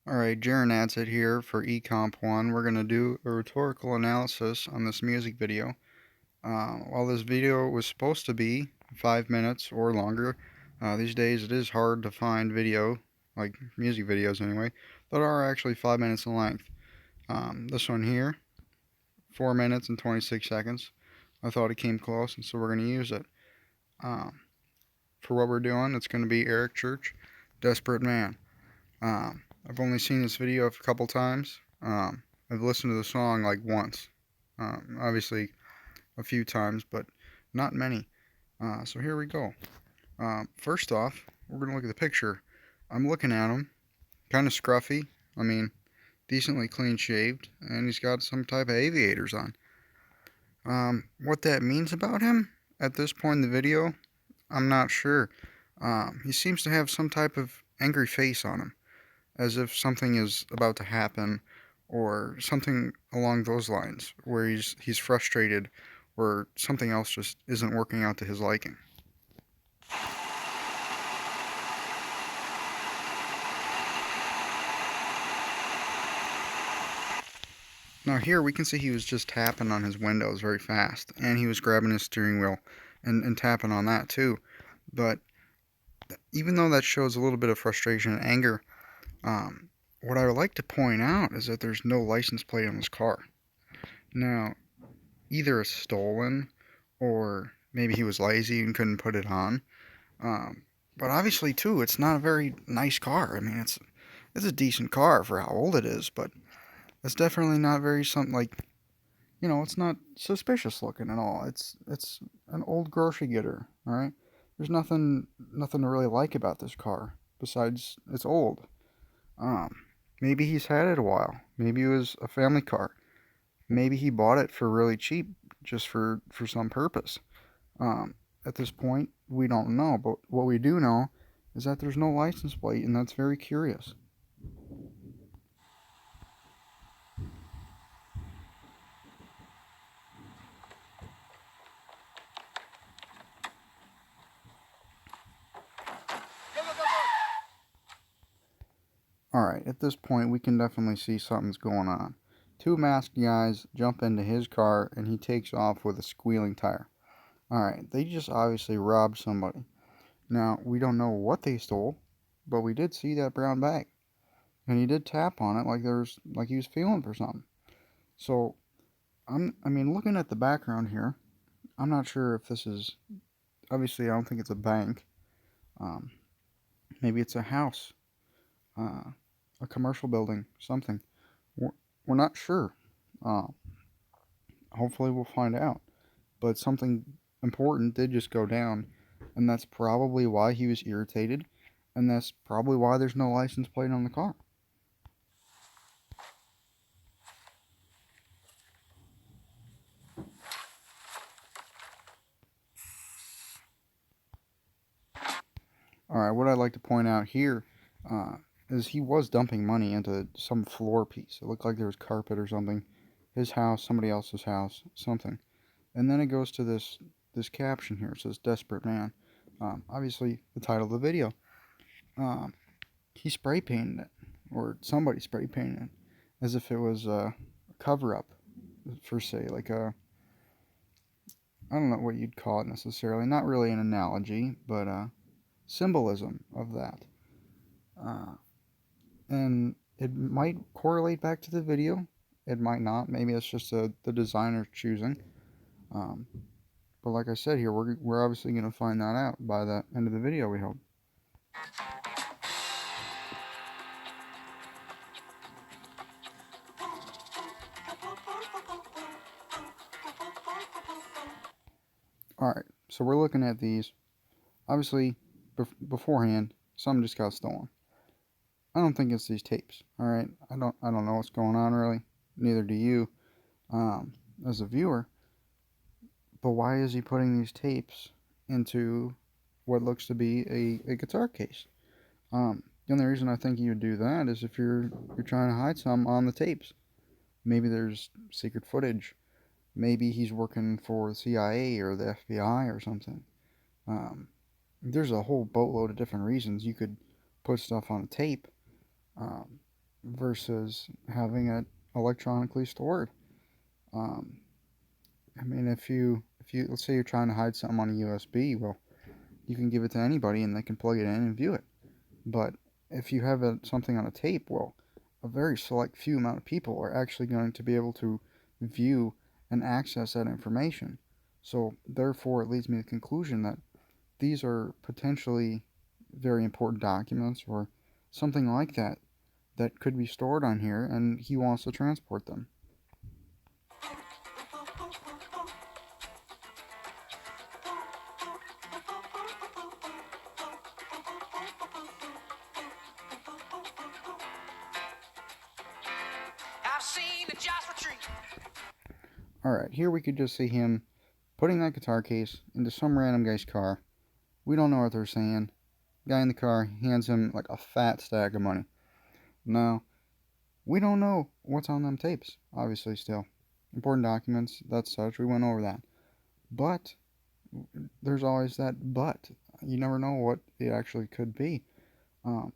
Alright, Jaron Adsit here for eComp1. We're going to do a rhetorical analysis on this music video. While this video was supposed to be 5 minutes or longer, these days it is hard to find video, like music videos anyway, that are actually 5 minutes in length. This one here, 4 minutes and 26 seconds. I thought it came close, and so we're going to use it. For what we're doing, it's going to be Eric Church, Desperate Man. I've only seen this video a couple times. I've listened to the song like once. Obviously a few times, but not many. So here we go. First off, we're going to look at the picture. I'm looking at him, kind of scruffy. I mean, decently clean shaved, and he's got some type of aviators on. What that means about him at this point in the video, I'm not sure. He seems to have some type of angry face on him, as if something is about to happen or something along those lines, where he's frustrated or something else just isn't working out to his liking. Now here we can see he was just tapping on his windows very fast, and he was grabbing his steering wheel and tapping on that too. But even though that shows a little bit of frustration and anger, what I would like to point out is that there's no license plate on this car. Now, either it's stolen or maybe he was lazy and couldn't put it on. But obviously, too, it's not a very nice car. I mean, it's a decent car for how old it is, but it's definitely not very something like, it's not suspicious looking at all. It's an old grocery getter. All right, there's nothing to really like about this car besides it's old. Um, Maybe he's had it a while. Maybe it was a family car. Maybe he bought it for really cheap, just for some purpose. Um, at this point, we don't know, but what we do know is that there's no license plate, and that's very curious. Alright, at this point, we can definitely see something's going on. Two masked guys jump into his car, and he takes off with a squealing tire. Alright, they just obviously robbed somebody. Now, we don't know what they stole, but we did see that brown bag. And he did tap on it like he was feeling for something. So, looking at the background here, I'm not sure if this is, obviously I don't think it's a bank. Um, Maybe it's a house, uh, a commercial building, something. We're not sure. Uh, Hopefully we'll find out. But something important did just go down, and that's probably why he was irritated, and that's probably why there's no license plate on the car. Alright, what I'd like to point out here uh, is he was dumping money into some floor piece. It looked like there was carpet or something. His house, somebody else's house, something. And then it goes to this caption here. It says "Desperate Man." Obviously, the title of the video. Um, he spray painted it, or somebody spray painted it, as if it was a cover up, for say, like I don't know what you'd call it necessarily. Not really an analogy, but symbolism of that. Uh, and it might correlate back to the video. It might not. Maybe it's just the designer choosing. Um, but like I said here, we're obviously going to find that out by the end of the video, we hope. Alright, so we're looking at these. Obviously, beforehand, some just got stolen. I don't think it's these tapes. Alright, I don't know what's going on really. Neither do you, as a viewer. But why is he putting these tapes into what looks to be a guitar case? The only reason I think you would do that is if you're trying to hide some on the tapes. Maybe there's secret footage. Maybe he's working for the CIA or the FBI or something. Um, there's a whole boatload of different reasons you could put stuff on a tape. Um, versus having it electronically stored. Um, I mean, if you let's say you're trying to hide something on a USB, well, you can give it to anybody and they can plug it in and view it. But if you have something on a tape, well, a very select few amount of people are actually going to be able to view and access that information. So therefore, it leads me to the conclusion that these are potentially very important documents or something like that that could be stored on here, and he wants to transport them. I've seen the just retreat. Alright, here we could just see him putting that guitar case into some random guy's car. We don't know what they're saying. Guy in the car hands him like a fat stack of money. Now, we don't know what's on them tapes, obviously, still. Important documents, that's such, we went over that. But, there's always that but. You never know what it actually could be. Um,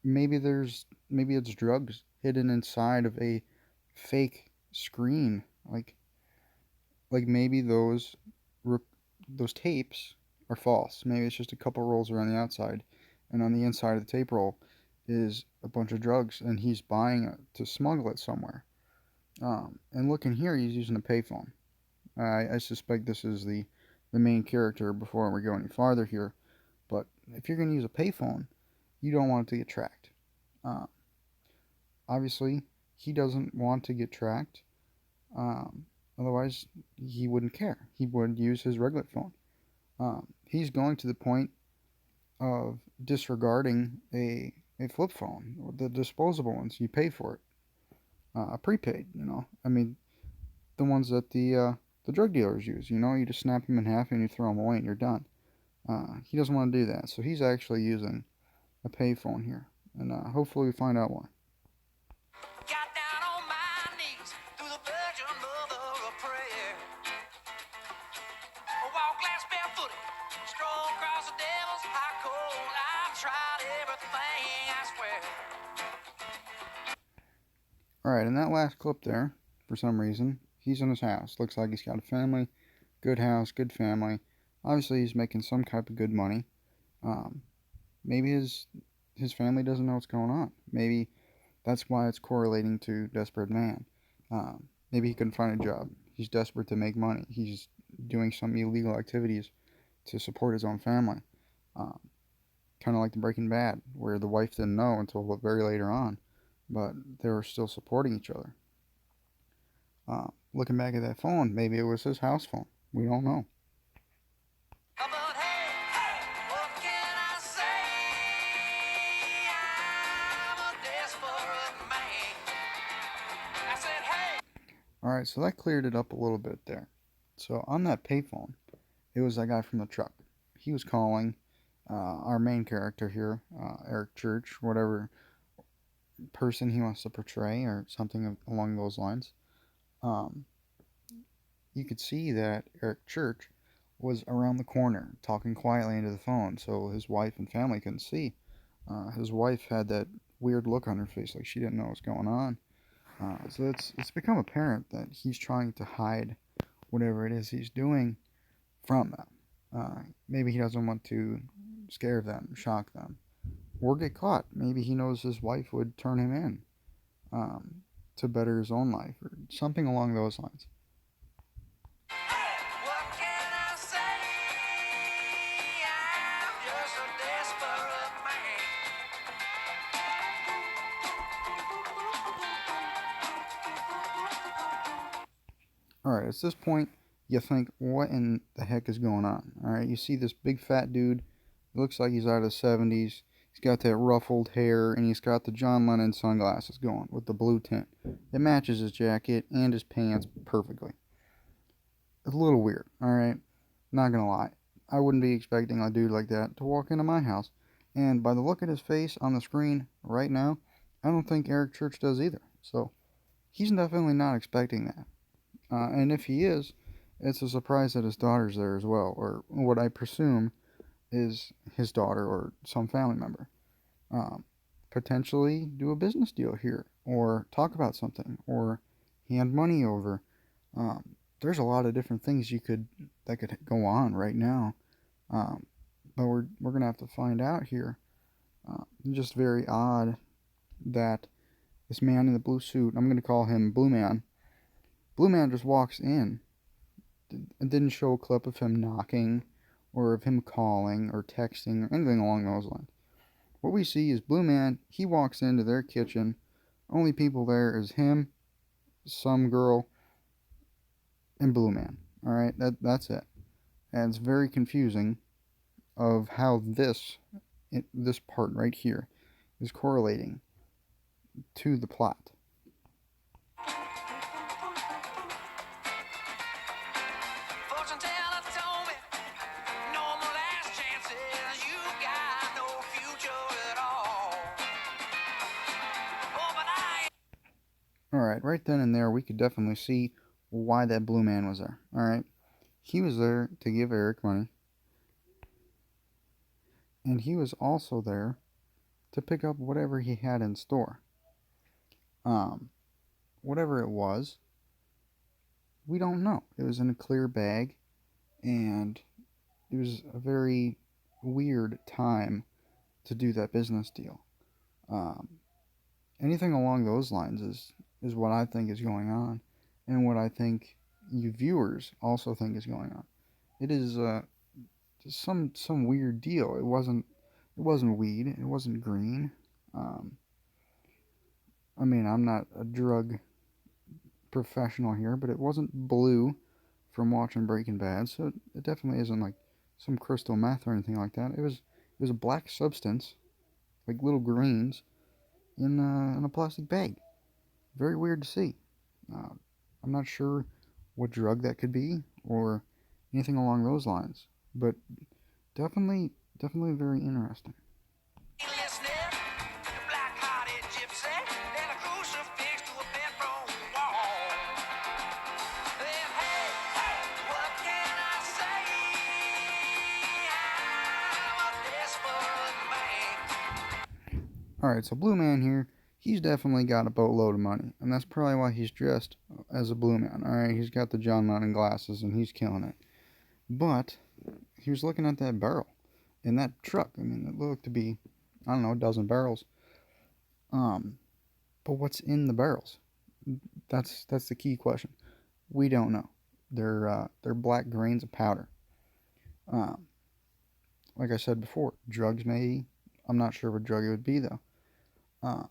maybe it's drugs hidden inside of a fake screen. Like maybe those tapes are false. Maybe it's just a couple rolls around the outside, and on the inside of the tape roll is a bunch of drugs, and he's buying it to smuggle it somewhere. And looking here, he's using a payphone. I suspect this is the main character before we go any farther here. But if you're going to use a payphone, you don't want it to get tracked. Uh, Obviously, he doesn't want to get tracked. Um, Otherwise, he wouldn't care. He would use his regular phone. He's going to the point of disregarding a flip phone, the disposable ones. You pay for it, a prepaid. I mean, the ones that the drug dealers use. You just snap them in half and you throw them away and you're done. He doesn't want to do that, so he's actually using a payphone here, and hopefully we find out why. Got down on my knees through the Virgin Mother of Prayer. Walk last barefooted, stroll across the devil's hot cold. I've tried everything, I swear. All right, in that last clip there, for some reason, he's in his house. Looks like he's got a family, good house, good family. Obviously, he's making some type of good money. Um, Maybe his family doesn't know what's going on. Maybe that's why it's correlating to desperate man. Maybe he couldn't find a job. He's desperate to make money. He's doing some illegal activities to support his own family. Um, kind of like the Breaking Bad, where the wife didn't know until very later on, but they were still supporting each other. Looking back at that phone, maybe it was his house phone. We don't know. But hey, what can I say? I'm a desperate man. I said, hey. All right, so that cleared it up a little bit there. So on that payphone, it was that guy from the truck. He was calling our main character here, Eric Church, whatever person he wants to portray, or something along those lines. Um, you could see that Eric Church was around the corner talking quietly into the phone so his wife and family couldn't see. His wife had that weird look on her face like she didn't know what was going on. So it's become apparent that he's trying to hide whatever it is he's doing from them. Maybe he doesn't want to scare them, shock them, or get caught. Maybe he knows his wife would turn him in um, to better his own life or something along those lines. What can I say? I'm just a desperate man. All right, at this point, you think, what in the heck is going on? All right, you see this big fat dude. Looks like he's out of the 70s. He's got that ruffled hair, and he's got the John Lennon sunglasses going with the blue tint. It matches his jacket and his pants perfectly. It's a little weird, all right? Not gonna lie. I wouldn't be expecting a dude like that to walk into my house. And by the look at his face on the screen right now, I don't think Eric Church does either. So he's definitely not expecting that. And if he is, it's a surprise that his daughter's there as well, or what I presume is his daughter or some family member. Um, potentially do a business deal here, or talk about something, or hand money over. There's a lot of different things that could go on right now, um, but we're gonna have to find out here. Just very odd that this man in the blue suit, I'm gonna call him Blue Man. Blue Man just walks in. It didn't show a clip of him knocking, or of him calling, or texting, or anything along those lines. What we see is Blue Man. He walks into their kitchen. Only people there is him, some girl, and Blue Man. All right, that's it. And it's very confusing of how this part right here is correlating to the plot. Fortune teller told me, no more last chances. You got no future at all. Oh, but I All right, right then and there, we could definitely see why that Blue Man was there. All right, he was there to give Eric money, and he was also there to pick up whatever he had in store. Um, Whatever it was, we don't know. It was in a clear bag, and it was a very weird time to do that business deal. Um, Anything along those lines is what I think is going on, and what I think you viewers also think is going on. It is just some weird deal. It wasn't weed. It wasn't green. Um, I mean, I'm not a drug professional here, but it wasn't blue from watching Breaking Bad, so it definitely isn't like some crystal meth or anything like that. It was a black substance, like little greens, in a plastic bag. Very weird to see. Uh, I'm not sure what drug that could be or anything along those lines, but definitely very interesting. ain't listening. The black-hearted gypsy, nail a crucifix to a bedroom wall. Then, hey, what can I say? I'm a desperate man. All right, so Blue Man here, he's definitely got a boatload of money, and that's probably why he's dressed as a Blue Man. All right, he's got the John Lennon glasses, and he's killing it. But he was looking at that barrel in that truck. I mean, it looked to be, I don't know, a dozen barrels. Um, but what's in the barrels? That's the key question. We don't know. They're black grains of powder. Um, like I said before, drugs maybe. I'm not sure what drug it would be though.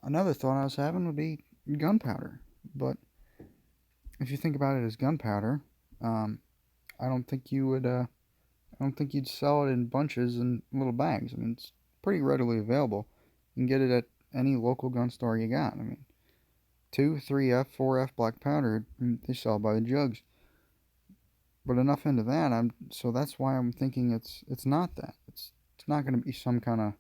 Another thought I was having would be gunpowder. But if you think about it as gunpowder, um, I don't think you would. I don't think you'd sell it in bunches and little bags. I mean, it's pretty readily available. You can get it at any local gun store you got. I mean, 2, 3F, 4F black powder, they sell by the jugs. But enough into that. So that's why I'm thinking it's not that. It's not going to be some kind of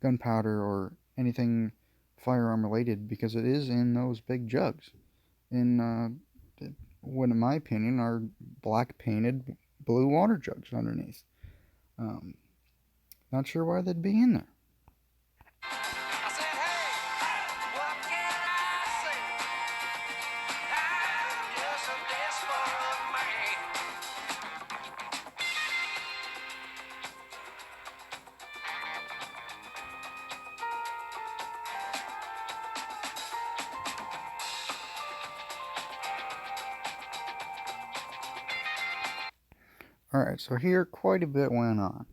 gunpowder or anything firearm related because it is in those big jugs. In what, in my opinion, are black painted blue water jugs underneath. Um, Not sure why they'd be in there. I said, hey, what can I say? I'm just a desperate man. Alright, so here quite a bit went on.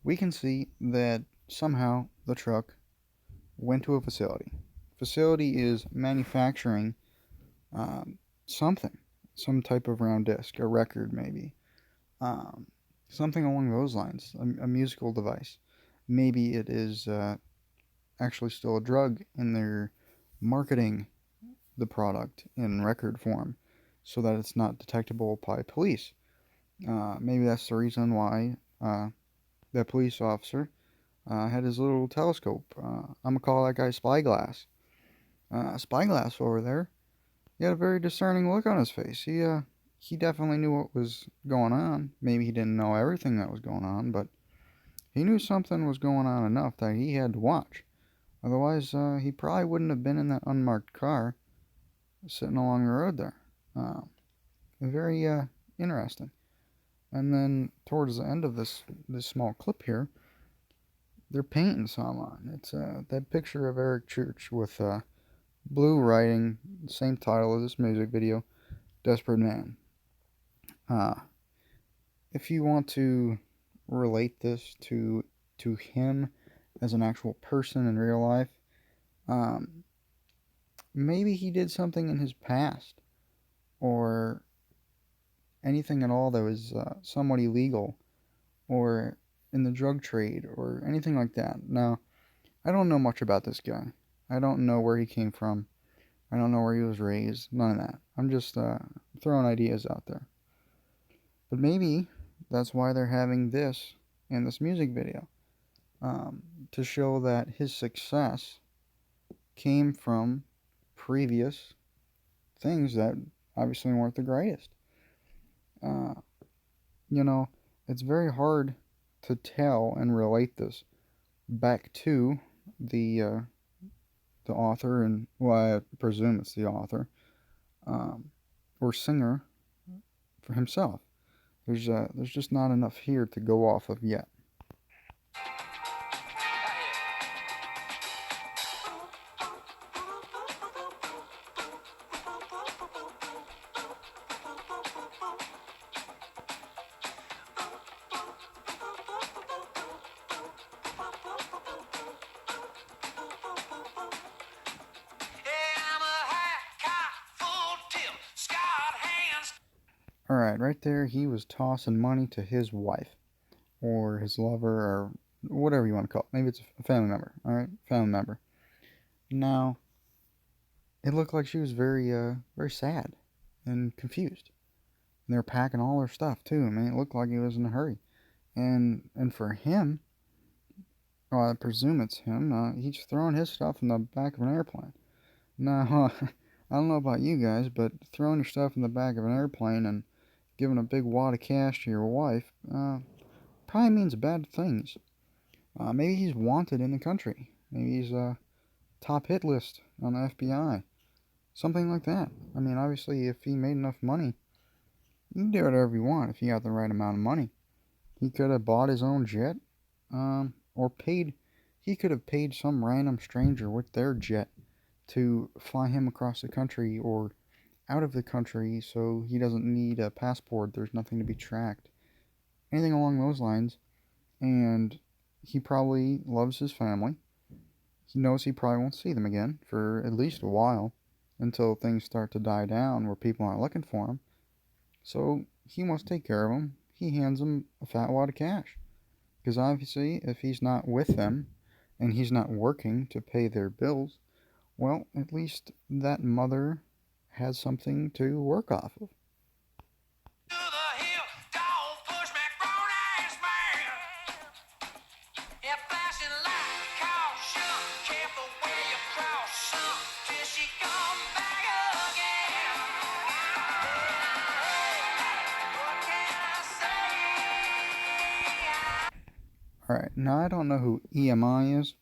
We can see that somehow the truck went to a facility. Facility is manufacturing um, something, some type of round disc, a record maybe, um, something along those lines, a musical device. Maybe it is actually still a drug and they're marketing the product in record form so that it's not detectable by police. Maybe that's the reason why that police officer had his little telescope. I'm gonna call that guy Spyglass. Spyglass over there. He had a very discerning look on his face. He definitely knew what was going on. Maybe he didn't know everything that was going on, but he knew something was going on enough that he had to watch. Otherwise, he probably wouldn't have been in that unmarked car sitting along the road there. Uh, very interesting. And then towards the end of this small clip here, they're painting someone. It's that picture of Eric Church with blue writing, same title as this music video, "Desperate Man." Uh, if you want to relate this to him as an actual person in real life, um, maybe he did something in his past or anything at all that was somewhat illegal or in the drug trade or anything like that. Now, I don't know much about this guy. I don't know where he came from. I don't know where he was raised. None of that. I'm just throwing ideas out there. But maybe that's why they're having this in this music video, um, to show that his success came from previous things that obviously weren't the greatest. Uh, you know, it's very hard to tell and relate this back to the uh, the author, and well, I presume it's the author, um, or singer for himself. There's just not enough here to go off of yet. All right, right there, he was tossing money to his wife or his lover or whatever you want to call it. Maybe it's a family member. All right, family member. Now, it looked like she was very sad and confused. And they were packing all her stuff too. I mean, it looked like he was in a hurry. And for him, well, I presume it's him. He's throwing his stuff in the back of an airplane. Now, I don't know about you guys, but throwing your stuff in the back of an airplane and giving a big wad of cash to your wife probably means bad things. Maybe he's wanted in the country. Maybe he's a top hit list on the FBI. Something like that. I mean, obviously, if he made enough money, you can do whatever you want if you got the right amount of money. He could have bought his own jet, or paid. He could have paid some random stranger with their jet to fly him across the country or out of the country, so he doesn't need a passport. There's nothing to be tracked. Anything along those lines. And he probably loves his family. He knows he probably won't see them again for at least a while until things start to die down where people aren't looking for him. So he wants to take care of them. He hands them a fat wad of cash. Because obviously, if he's not with them and he's not working to pay their bills, well, at least that mother has something to work off of. Alright, now I don't know who EMI is,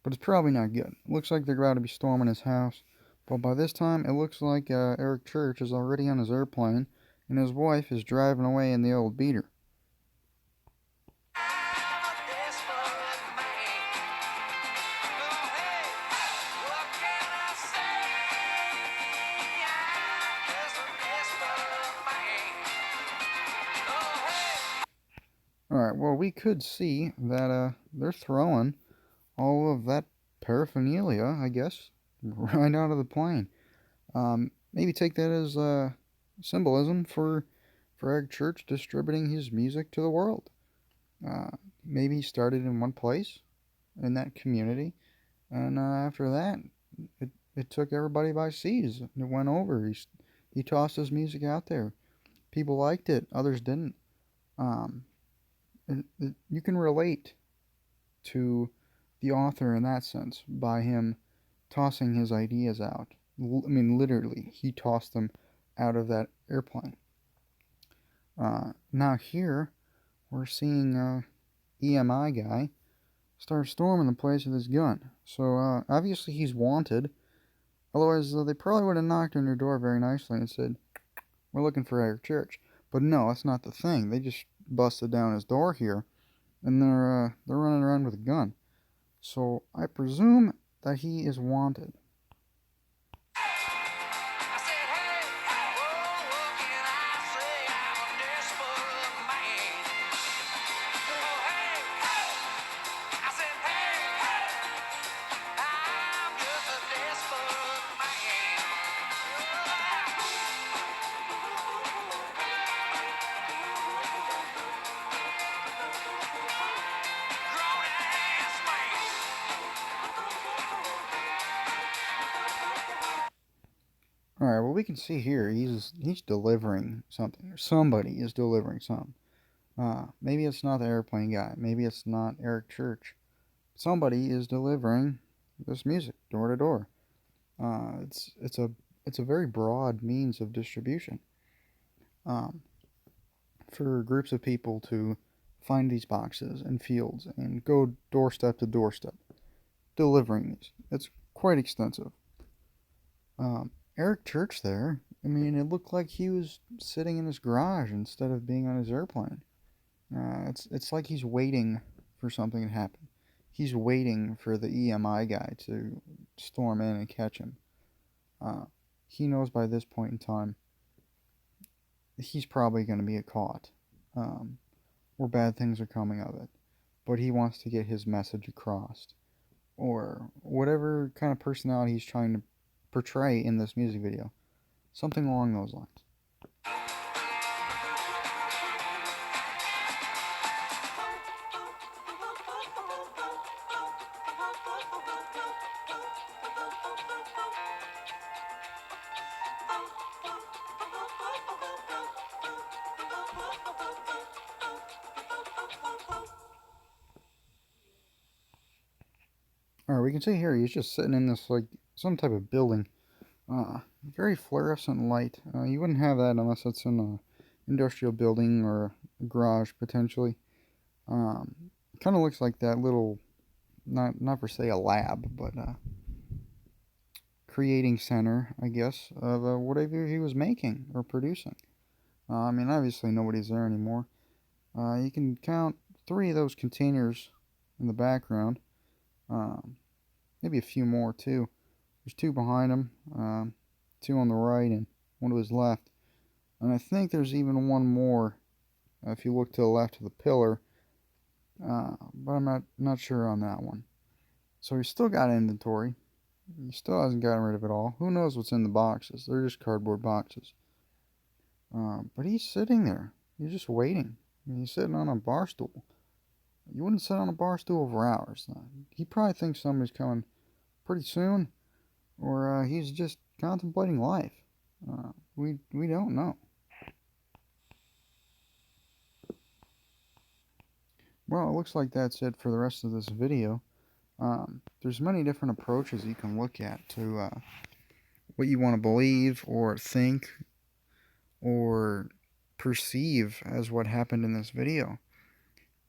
but it's probably not good. Looks like they're about to be storming his house, but by this time it looks like Eric Church is already on his airplane, and his wife is driving away in the old beater. Alright, well, we could see that they're throwing all of that paraphernalia, I guess, right out of the plane. Maybe take that as symbolism for Eric Church distributing his music to the world. Uh, Maybe he started in one place in that community, and after that, it took everybody by seas. It went over. He tossed his music out there. People liked it, others didn't. Um, you can relate to the author in that sense by him tossing his ideas out. I mean, literally, he tossed them out of that airplane. Now here we're seeing EMI guy starts storming the place with his gun. So obviously he's wanted. Otherwise, they probably would have knocked on your door very nicely and said, "We're looking for Eric Church." But no, that's not the thing. They just busted down his door here, and they're running around with a gun. So I presume that he is wanted. I said, hey, oh, what can I say? I'm a desperate man. Oh, I said, I'm just a desperate man. Grown ass man. All right. Well, we can see here he's delivering something, or somebody is delivering something. Maybe it's not the airplane guy. Maybe it's not Eric Church. Somebody is delivering this music door to door. It's a very broad means of distribution. Um, for groups of people to find these boxes and fields and go doorstep to doorstep delivering these. It's quite extensive. Eric Church there, I mean, it looked like he was sitting in his garage instead of being on his airplane. It's like he's waiting for something to happen. He's waiting for the EMI guy to storm in and catch him. Uh, he knows by this point in time he's probably going to be caught, um, or bad things are coming of it. But he wants to get his message across, or whatever kind of personality he's trying to portray in this music video. Something along those lines. Alright, we can see here he's just sitting in this, like, some type of building. Very fluorescent light. You wouldn't have that unless it's in a industrial building or a garage, potentially. Kind of looks like that little, not per se a lab, but creating center, I guess, of whatever he was making or producing. I mean, obviously nobody's there anymore. You can count 3 of those containers in the background. Um, Maybe a few more too. There's 2 behind him, 2 on the right, and 1 to his left. And I think there's even 1 more if you look to the left of the pillar, but I'm not sure on that one. So he's still got inventory. He still hasn't gotten rid of it all. Who knows what's in the boxes? They're just cardboard boxes. But he's sitting there. He's just waiting. He's sitting on a bar stool. You wouldn't sit on a bar stool for hours. He probably thinks somebody's coming pretty soon, or he's just contemplating life. We don't know. Well, it looks like that's it for the rest of this video. There's many different approaches you can look at to what you want to believe or think or perceive as what happened in this video.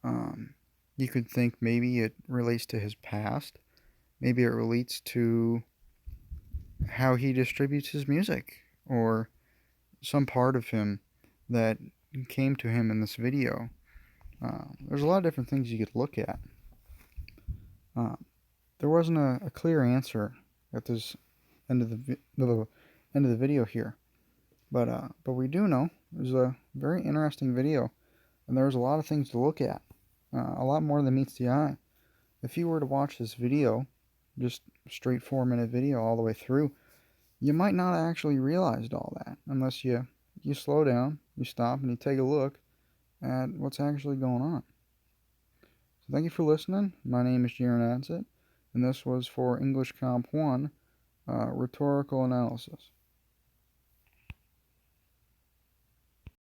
Um, you could think maybe it relates to his past. Maybe it relates to how he distributes his music, or some part of him that came to him in this video. There's a lot of different things you could look at. Uh, there wasn't a clear answer at this end of the end of the video here, but we do know it was a very interesting video, and there's a lot of things to look at, a lot more than meets the eye. If you were to watch this video, just straight 4-minute video all the way through, you might not actually realized all that unless you slow down, you stop, and you take a look at what's actually going on. So thank you for listening. My name is Jaron Adsit, and this was for English Comp 1, Rhetorical Analysis.